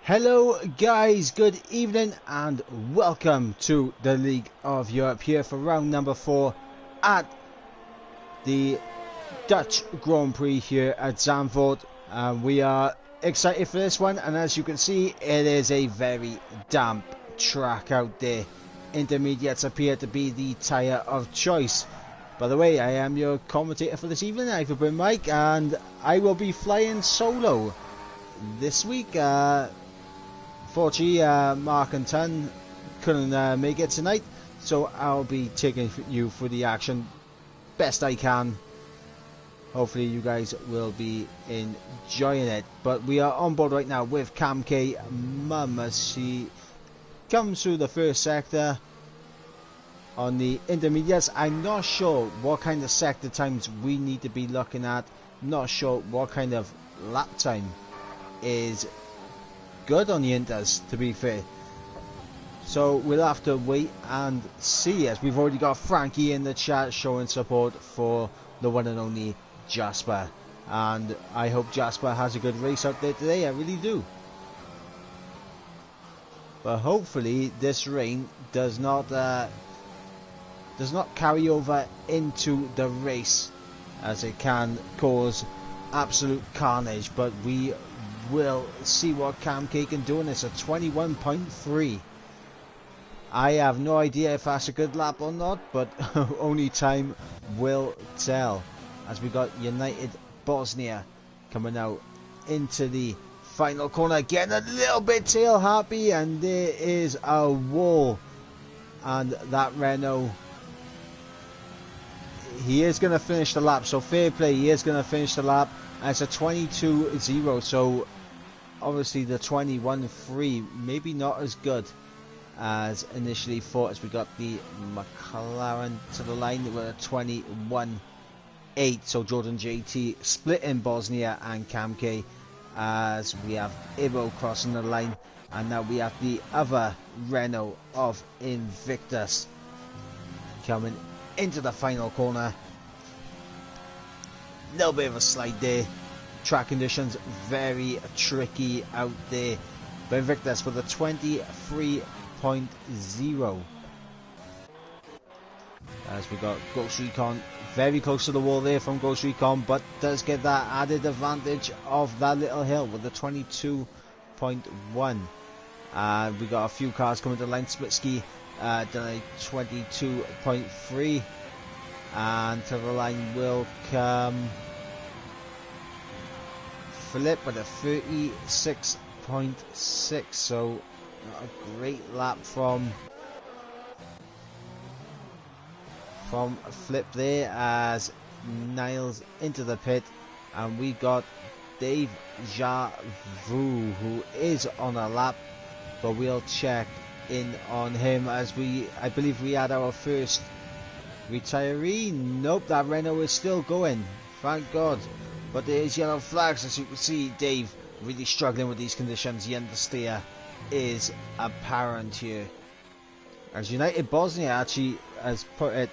Hello guys, good evening and welcome to the League of Europe here for round number 4 at the Dutch Grand Prix here at Zandvoort. We are excited for this one, and as you can see it is a very damp track out there. Intermediates appear to be the tyre of choice. By the way, I am your commentator for this evening, I've been Mike, and I will be flying solo this week. Fortunately, Mark and Ton couldn't make it tonight, so I'll be taking you through the action best I can. Hopefully you guys will be enjoying it. But we are on board right now with Cam K. Mum. She comes through the first sector on the intermediates. I'm not sure what kind of sector times we need to be looking at. Not sure what kind of lap time is good on the Inters, to be fair. So we'll have to wait and see, as we've already got Frankie in the chat showing support for the one and only Jasper. And I hope Jasper has a good race out there today, I really do. But hopefully this rain does not carry over into the race, as it can cause absolute carnage. But we will see what Cam K can do in this. A 21.3. I have no idea if that's a good lap or not, but only time will tell. As we got United Bosnia coming out into the final corner, getting a little bit tail happy, and there is a wall. And that Renault, he is going to finish the lap, so fair play, he is going to finish the lap. And it's a 22.0, so obviously the 21.3 maybe not as good as initially thought, as we got the McLaren to the line with a 21.8. So Jordan JT split in Bosnia and Cam K, as we have Ibo crossing the line, and now we have the other Renault of Invictus coming into the final corner. Little bit of a slide there. Track conditions very tricky out there. But Invictus with a 23.0. As we got Ghost Recon very close to the wall there from Ghost Recon, but does get that added advantage of that little hill with a 22.1. We got a few cars coming to the line. Splitsky done a 22.3. And to the line will come Philip with a 36.6. So not a great lap from Flip there, as Niles into the pit, and we got Dave Javu, who is on a lap, but we'll check in on him, as I believe we had our first retiree. Nope, that Renault is still going, thank God. But there is yellow flags, as you can see. Dave really struggling with these conditions. The understeer is apparent here, as United Bosnia actually has put it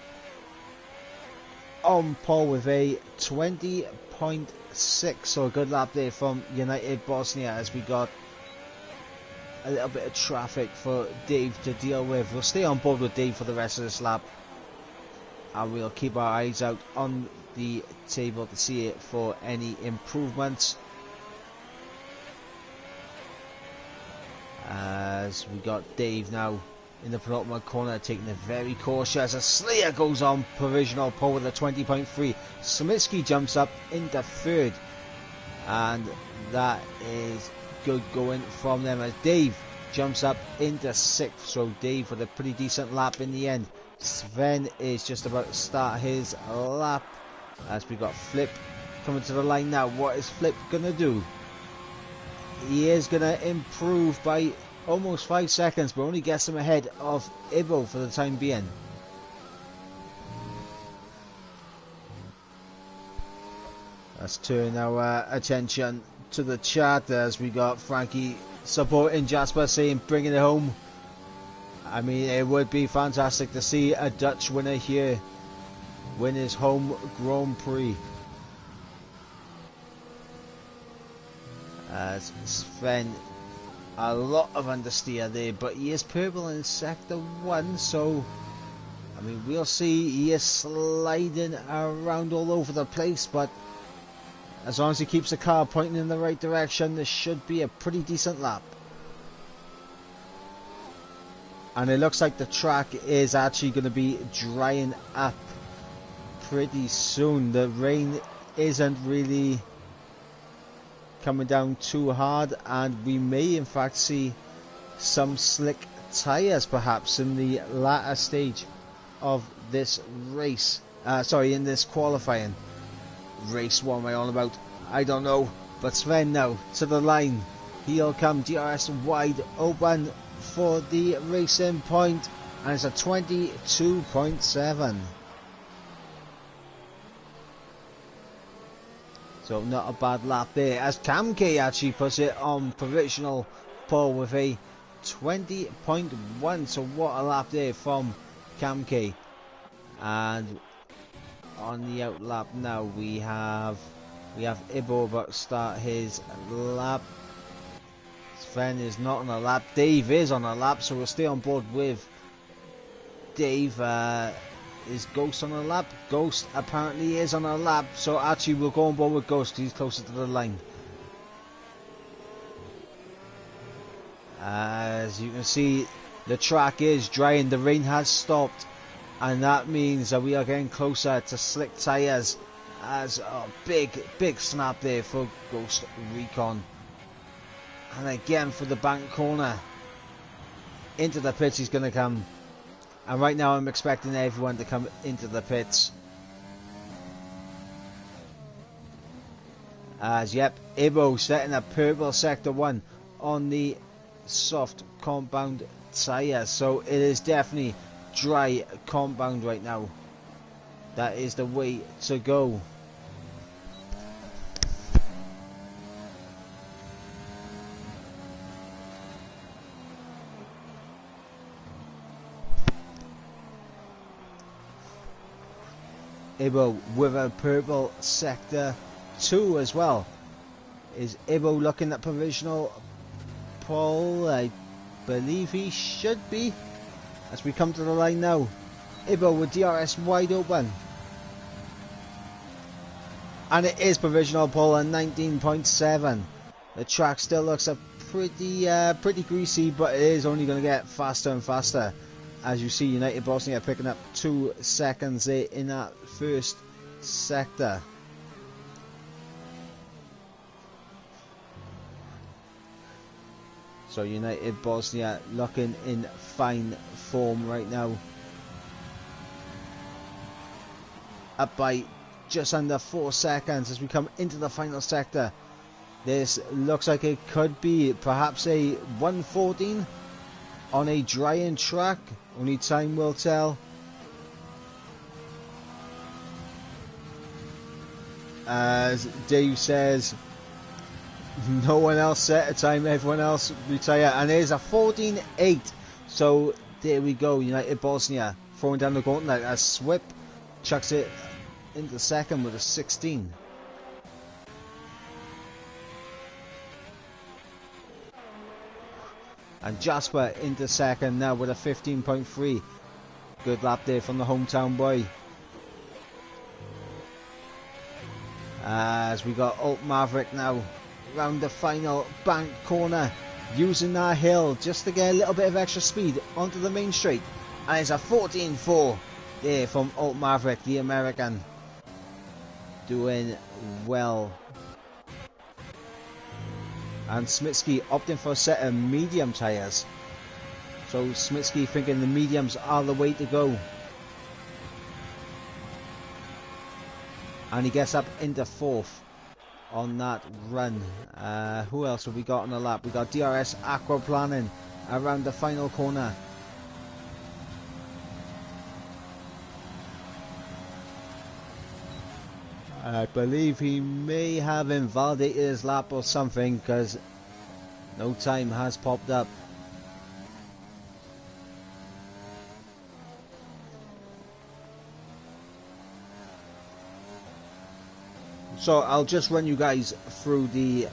on pole with a 20.6. So a good lap there from United Bosnia, as we got a little bit of traffic for Dave to deal with. We'll stay on board with Dave for the rest of this lap, and we'll keep our eyes out on the table to see it for any improvements, as we got Dave now in the penultimate corner, taking it very cautious as Slayer goes on provisional pole with a 20.3. Smitsky jumps up into third, and that is good going from them, as Dave jumps up into sixth. So Dave with a pretty decent lap in the end. Sven is just about to start his lap, as we got Flip coming to the line now. What is Flip gonna do? He is gonna improve by almost 5 seconds, but only gets him ahead of Ibo for the time being. Let's turn our attention to the chat, as we got Frankie supporting Jasper, saying bringing it home. I mean, it would be fantastic to see a Dutch winner here win his home Grand Prix. as Sven a lot of understeer there, but he is purple in sector 1, so I mean, we'll see. He is sliding around all over the place, but as long as he keeps the car pointing in the right direction, this should be a pretty decent lap. And it looks like the track is actually going to be drying up pretty soon. The rain isn't really coming down too hard, and we may in fact see some slick tyres perhaps in the latter stage of this race. In this qualifying race. What am I on about? I don't know. But Sven now to the line. He'll come. DRS wide open for the racing point, and it's a 22.7. So not a bad lap there, as Cam K actually puts it on provisional pole with a 20.1. So what a lap there from Cam K. And on the out lap now we have Ibo about to start his lap. Sven is not on a lap. Dave is on a lap, so we'll stay on board with Dave. Is Ghost on a lap? Ghost apparently is on a lap, so actually we'll go on board with Ghost. He's closer to the line. As you can see, the track is drying. The rain has stopped, and that means that we are getting closer to slick tyres. As a big snap there for Ghost Recon. And again for the bank corner. Into the pits he's going to come. And right now I'm expecting everyone to come into the pits. As yep, Ibo setting a purple sector 1 on the soft compound tyre. So it is definitely dry compound right now. That is the way to go. Ibo with a purple sector 2 as well. Is Ibo looking at provisional pole? I believe he should be. As we come to the line now, Ibo with DRS wide open. And it is provisional pole at 19.7. The track still looks a pretty greasy, but it is only going to get faster and faster. As you see, United Bosnia picking up 2 seconds there in that first sector. So United Bosnia looking in fine form right now. Up by just under 4 seconds as we come into the final sector. This looks like it could be perhaps a 1:14 on a drying track. Only time will tell. As Dave says, no one else set a time, everyone else retire, and there's a 14.8. So there we go, United Bosnia throwing down the gauntlet as Swip chucks it into second with a 16. And Jasper into second now with a 15.3. Good lap there from the hometown boy. As we got Alt Maverick now round the final bank corner, using that hill just to get a little bit of extra speed onto the main straight. And it's a 14.4 there from Alt Maverick, the American. Doing well. And Smitsky opting for a set of medium tyres. So Smitsky thinking the mediums are the way to go. And he gets up into 4th on that run. Who else have we got on the lap? We got DRS Aquaplaning around the final corner. I believe he may have invalidated his lap or something, because no time has popped up. So I'll just run you guys through the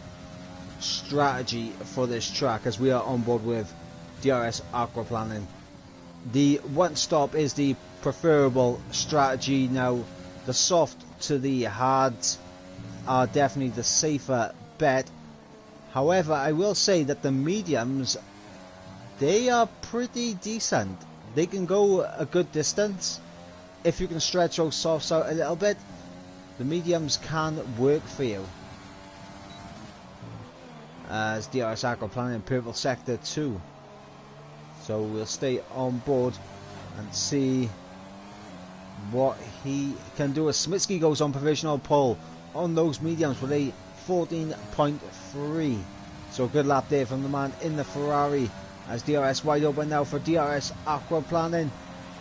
strategy for this track, as we are on board with DRS Aquaplaning. The one stop is the preferable strategy. Now, the soft to the hards are definitely the safer bet. However, I will say that the mediums, they are pretty decent. They can go a good distance. If you can stretch those softs out a little bit, the mediums can work for you. As DRS Aquaplaning, purple sector 2. So we'll stay on board and see what he can do. As Smitsky goes on provisional pole on those mediums with a 14.3. So a good lap there from the man in the Ferrari, as DRS wide open now for DRS Aquaplaning,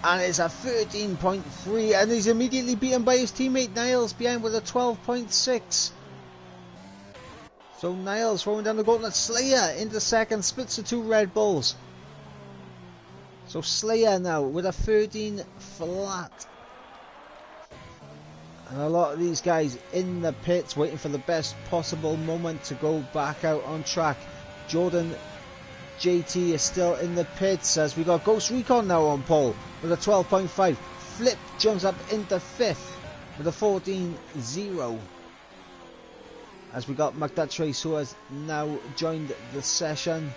and it's a 13.3, and he's immediately beaten by his teammate Niles behind with a 12.6. So Niles throwing down the gauntlet. Slayer into second, splits the two Red Bulls. So Slayer now with a 13 flat. And a lot of these guys in the pits waiting for the best possible moment to go back out on track. Jordan JT is still in the pits, as we got Ghost Recon now on pole with a 12.5. Flip jumps up into 5th with a 14.0. As we got McDutch who has now joined the session.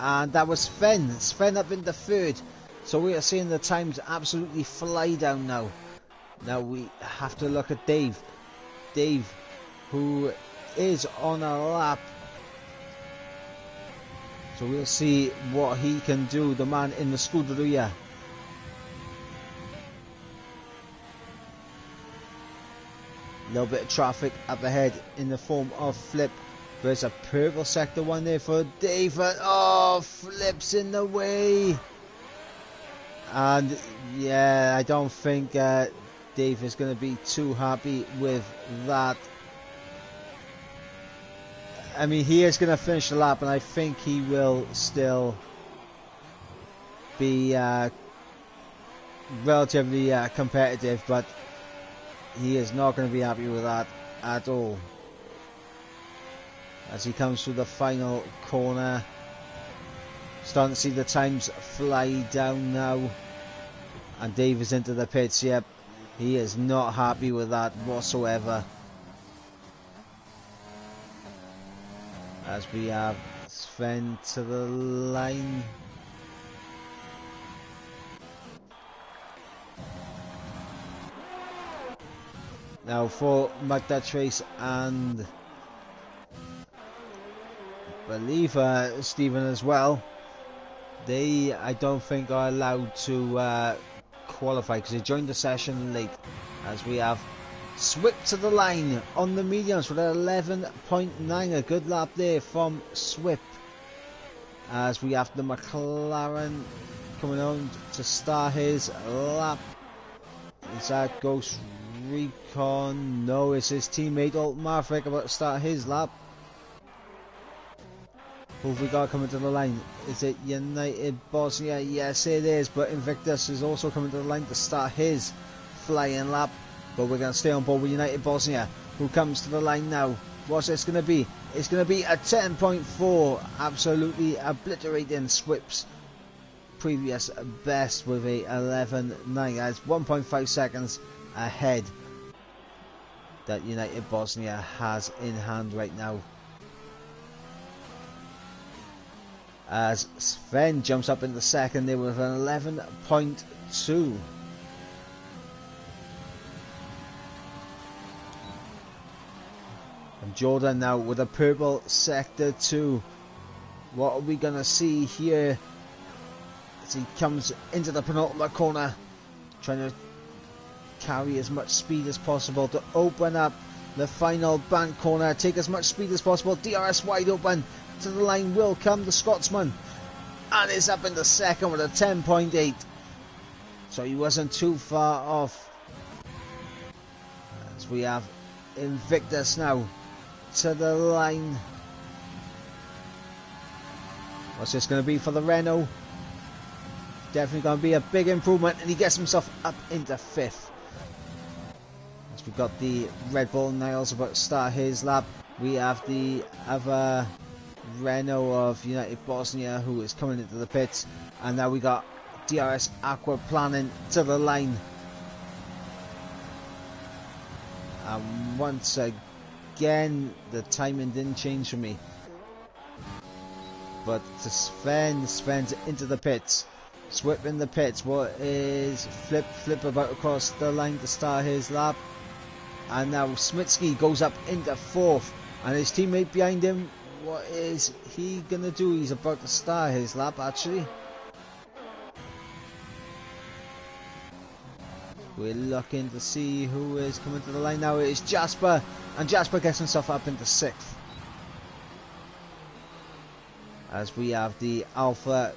And that was Sven. Sven up into 3rd. So we are seeing the times absolutely fly down now. Now we have to look at Dave. Dave, who is on a lap. So we'll see what he can do, the man in the Scuderia. A little bit of traffic up ahead in the form of Flip. There's a purple sector 1 there for Dave. Oh, Flip's in the way. And yeah, I don't think Dave is going to be too happy with that. I mean, he is going to finish the lap, and I think he will still be relatively competitive, but he is not going to be happy with that at all. As he comes through the final corner, starting to see the times fly down now, and Dave is into the pits. Yep, he is not happy with that whatsoever. As we have Sven to the line. Now for McDutch Race and I believe Stephen as well. They, I don't think, are allowed to qualify because they joined the session late. As we have Swip to the line on the mediums with an 11.9. A good lap there from Swip. As we have the McLaren coming on to start his lap. Is that Ghost Recon? No, it's his teammate Alt Maverick about to start his lap. Who have we got coming to the line? Is it United Bosnia? Yes, it is. But Invictus is also coming to the line to start his flying lap. But we're going to stay on board with United Bosnia, who comes to the line now. What's this going to be? It's going to be a 10.4. Absolutely obliterating Swip's previous best with a 11.9. That's 1.5 seconds ahead that United Bosnia has in hand right now. As Sven jumps up in the second there with an 11.2. And Jordan now with a purple sector 2. What are we going to see here as he comes into the penultimate corner, trying to carry as much speed as possible to open up the final bank corner, take as much speed as possible. DRS wide open. To the line will come the Scotsman, and is up in the second with a 10.8. So he wasn't too far off. As we have Invictus now to the line. What's this going to be for the Renault? Definitely going to be a big improvement, and he gets himself up into 5th. As we've got the Red Bull Niles about to start his lap. We have the other Renault of United Bosnia who is coming into the pits, and now we got DRS Aquaplaning to the line. And once again, the timing didn't change for me. But to Sven's into the pits. Swip in the pits. What is Flip about to cross the line to start his lap. And now Smitsky goes up into fourth. And his teammate behind him, what is he going to do? He's about to start his lap actually. We're looking to see who is coming to the line now. It is Jasper. And Jasper gets himself up into sixth. As we have the Alpha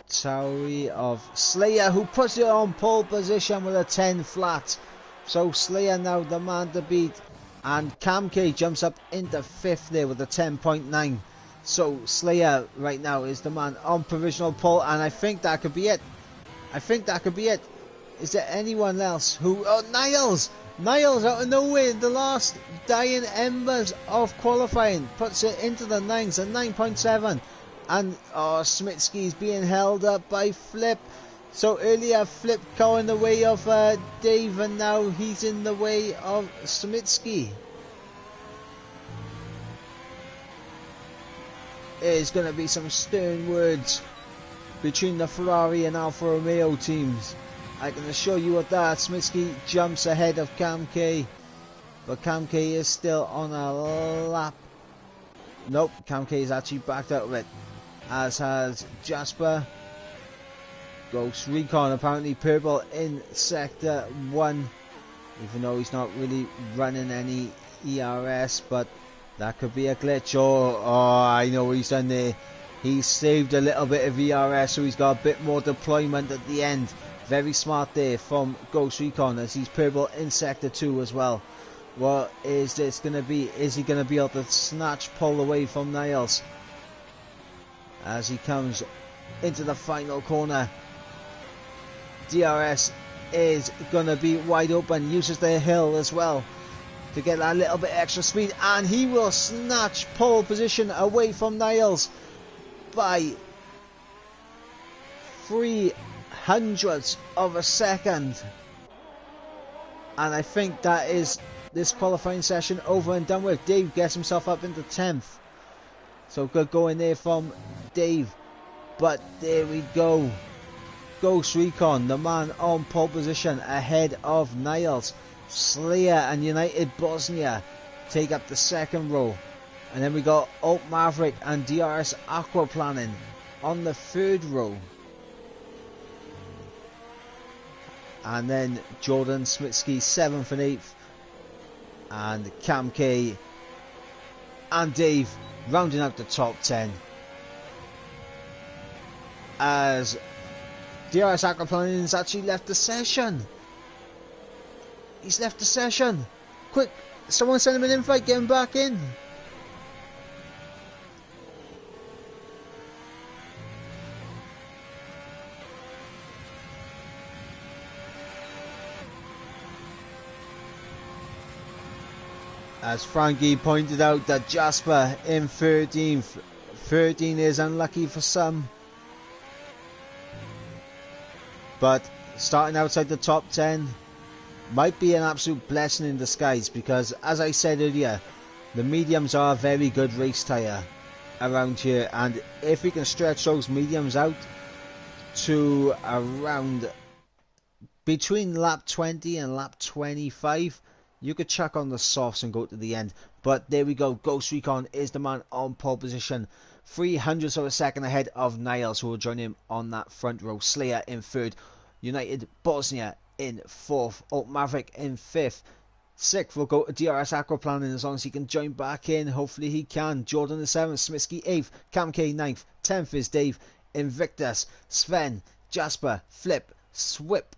Tauri of Slayer, who puts it on pole position with a 10 flat. So Slayer now the man to beat. And Kamke jumps up into fifth there with a 10.9. So Slayer right now is the man on provisional pole, and I think that could be it. I think that could be it. Is there anyone else who... Oh, Niles! Niles out of nowhere, the last dying embers of qualifying, puts it into the 9s, a 9.7. And Smitsky's being held up by Flip. So earlier Flip going the way of Dave, and now he's in the way of Smitsky. There's going to be some stern words between the Ferrari and Alfa Romeo teams. I can assure you of that. Smitsky jumps ahead of Kamke, but Kamke is still on a lap. Nope, Kamke is actually backed out of it, as has Jasper. Ghost Recon apparently purple in sector 1, even though he's not really running any ERS, but that could be a glitch. Oh, I know what he's done there. He's saved a little bit of ERS, so he's got a bit more deployment at the end. Very smart there from Ghost Recon, as he's purple in sector 2 as well. What is this going to be? Is he going to be able to snatch pole away from Niles as he comes into the final corner? DRS is going to be wide open, uses the hill as well to get that little bit extra speed, and he will snatch pole position away from Niles by 0.03 of a second. And I think that is this qualifying session over and done with. Dave gets himself up into 10th, so good going there from Dave. But there we go, Ghost Recon, the man on pole position ahead of Niles. Slayer and United Bosnia take up the second row, and then we got Alt Maverick and DRS Aquaplaning on the third row, and then Jordan Smitsky 7th and 8th, and Kamke and Dave rounding out the top 10, as DRS Aquaplaning has actually left the session. He's left the session. Quick, someone send him an invite, get him back in. As Frankie pointed out that Jasper in 13th. 13 is unlucky for some, but starting outside the top 10 might be an absolute blessing in disguise, because as I said earlier, the mediums are a very good race tyre around here, and if we can stretch those mediums out to around between lap 20 and lap 25, you could chuck on the softs and go to the end. But there we go, Ghost Recon is the man on pole position, 0.03 of a second ahead of Niles, who will join him on that front row. Slayer in 3rd, United Bosnia in 4th, Alt Maverick in 5th. 6th will go to DRS Aquaplaning, as long as he can join back in. Hopefully he can. Jordan in 7th, Smitsky 8th, Kamke 9th, 10th is Dave, Invictus, Sven, Jasper, Flip, Swip,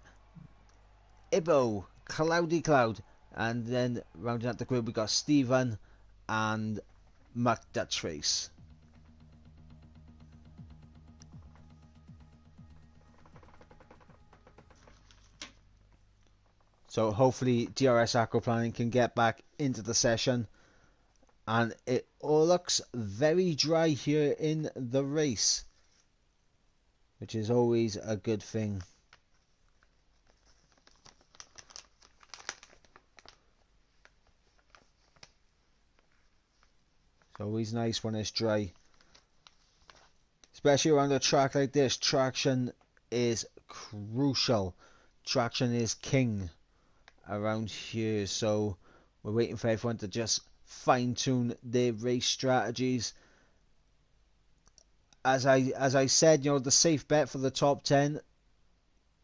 Ibo, Cloudy Cloud, and then rounding out the group we got Stephen and Muck Dutchface. So hopefully DRS Aquaplaning can get back into the session and it all looks very dry here in the race, which is always a good thing. It's always nice when it's dry, especially around a track like this. Traction is crucial. Traction is king around here, so we're waiting for everyone to just fine-tune their race strategies. As I said, you know, the safe bet for the top 10,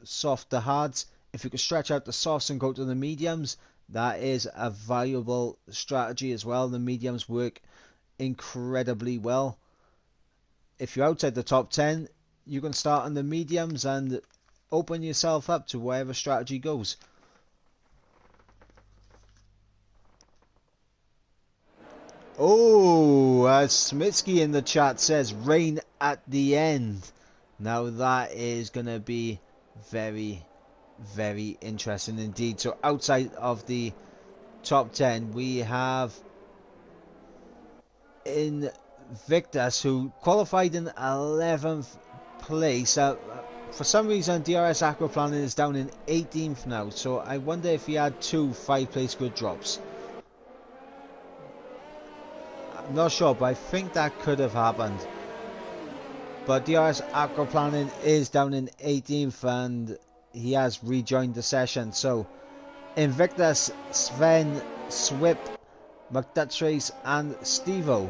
soft to hards. If you could stretch out the softs and go to the mediums, that is a valuable strategy as well. The mediums work incredibly well. If you're outside the top 10, you can start on the mediums and open yourself up to wherever strategy goes. Oh, as Smitsky in the chat says, rain at the end. Now that is going to be very, very interesting indeed. So outside of the top 10, we have Invictus, who qualified in 11th place. For some reason, DRS Aquaplaning is down in 18th now, so I wonder if he had 2 5-place grid drops. I'm not sure, but I think that could have happened. But DRS Aquaplaning is down in 18th, and he has rejoined the session. So Invictus, Sven, Swip, McDutchrace and Stevo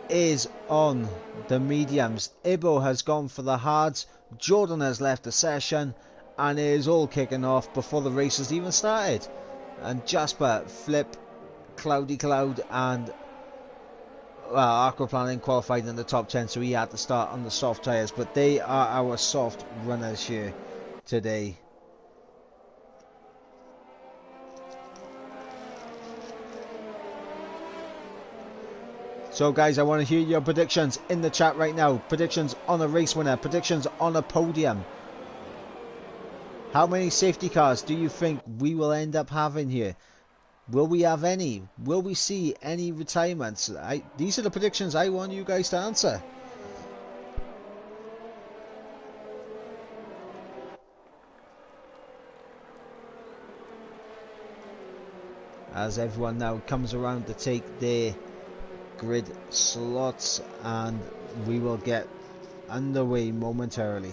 is on the mediums. Ibo has gone for the hards. Jordan has left the session, and it is all kicking off before the race has even started. And Jasper, Flip, Cloudy Cloud and Aquaplaning qualified in the top 10, so he had to start on the soft tyres, but they are our soft runners here today. So guys, I want to hear your predictions in the chat right now. Predictions on a race winner, predictions on a podium. How many safety cars do you think we will end up having here? Will we have any? Will we see any retirements? These are the predictions I want you guys to answer. As everyone now comes around to take their grid slots, and we will get underway momentarily.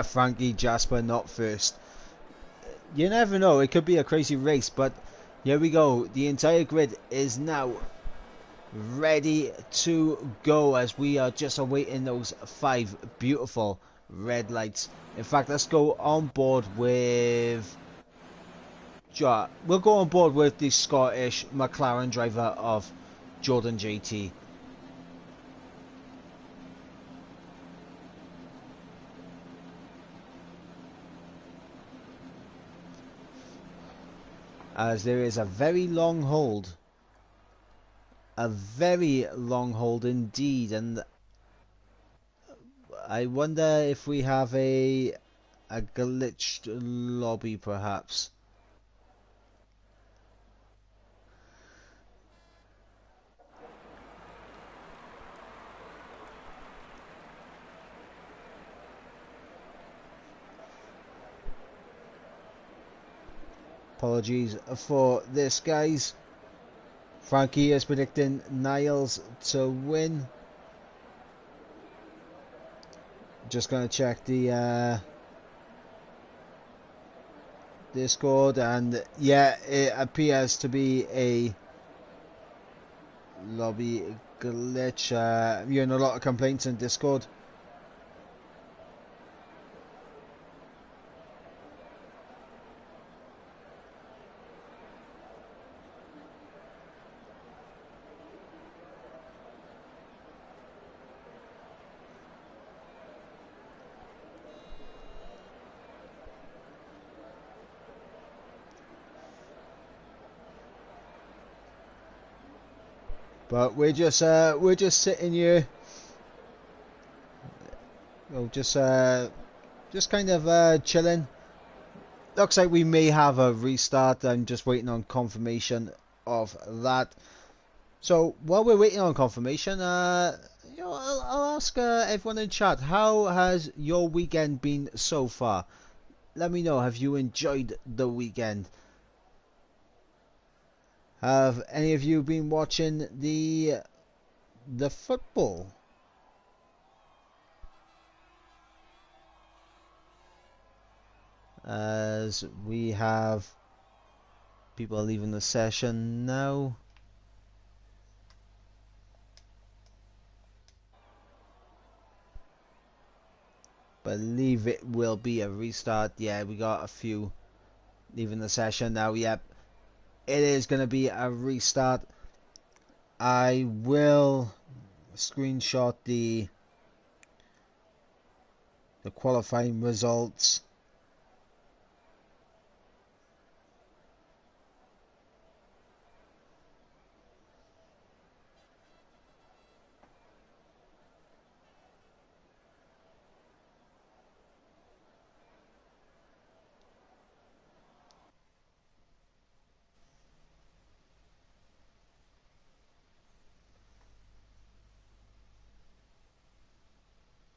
Frankie Jasper not first. You never know, it could be a crazy race, but here we go. The entire grid is now ready to go as we are just awaiting those 5 beautiful red lights. In fact, let's go on board with... We'll go on board with the Scottish McLaren driver of Jordan JT. As there is a very long hold. A very long hold indeed, and I wonder if we have a glitched lobby perhaps. Apologies for this, guys. Frankie is predicting Niles to win. Just going to check the Discord, and yeah, it appears to be a lobby glitch. I'm hearing a lot of complaints in Discord. But we're just sitting here, just kind of chilling. Looks like we may have a restart. I'm just waiting on confirmation of that. So while we're waiting on confirmation, I'll ask everyone in chat, how has your weekend been so far? Let me know. Have you enjoyed the weekend? Have any of you been watching the football? As we have people leaving the session now. Believe it will be a restart. Yeah, we got a few leaving the session now. Yep, it is going to be a restart. I will screenshot the qualifying results.